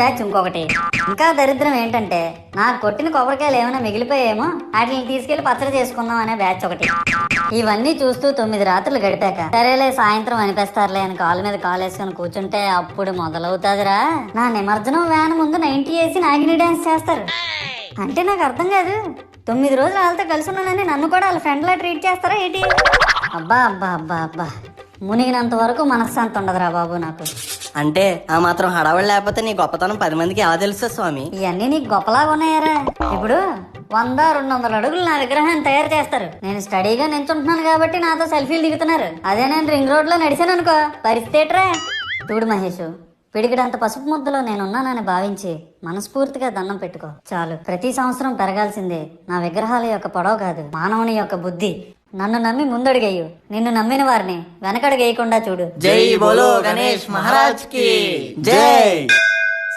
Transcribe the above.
Batch ఇంకొకటి. ఇంకా దరిద్రం ఏంటంటే నాకు కొట్టిన కొబ్బరికాయలు ఏమైనా మిగిలిపోయేమో వాటిని తీసుకెళ్లి పచ్చడి చేసుకుందాం అనే బ్యాచ్ ఒకటి. ఇవన్నీ చూస్తూ 9 రాత్రులు గడిపాక సరేలే సాయంత్రం అనిపిస్తారులే అని కాలు మీద కాలు వేసుకొని కూర్చుంటే అప్పుడు మొదలవుతాదిరా నా నిమజ్జనం వ్యాన్ ముందు 90 వేసి నాగిని డాన్స్ చేస్తారు. అంటే నాకు అర్థం కాదు, 9 రోజులు వాళ్ళతో కలిసి ఉన్నానని నన్ను కూడా వాళ్ళ ఫ్రెండ్ లా ట్రీట్ చేస్తారా ఏంటి? అబ్బా అబ్బా అబ్బా అబ్బా, మునిగినంత వరకు మనశ్శాంతి ఉండదురా బాబు నాకు. అంటే ఆ మాత్రం హడావుడి లేకపోతే నీ గొప్పతనం 10 మందికి ఎలా తెలుస్తుంది స్వామి? ఇవన్నీ నీకు గొప్పలాగా ఉన్నాయారా? ఇప్పుడు 100-200 అడుగులు నా విగ్రహాన్ని తయారు చేస్తారు. నేను స్టడీగా నించుంటున్నాను కాబట్టి నాతో సెల్ఫీలు దిగుతున్నారు. అదే నేను రింగ్ రోడ్ లో నడిచాను అనుకో పరిస్థితి ఏట్రా? చూడు మహేష్, పిడికిడంత పసుపు ముద్దలో నేనున్నానని భావించి మనస్ఫూర్తిగా దండం పెట్టుకో చాలు. ప్రతి సంవత్సరం పెరగాల్సిందే నా విగ్రహాల యొక్క పొడవు కాదు, మానవుని యొక్క బుద్ధి. నన్ను నమ్మి ముందడుగేయు, నిన్ను నమ్మిన వారిని వెనకడుగేయకుండా చూడు. జై బోలో గణేష్ మహారాజ్ కి జై.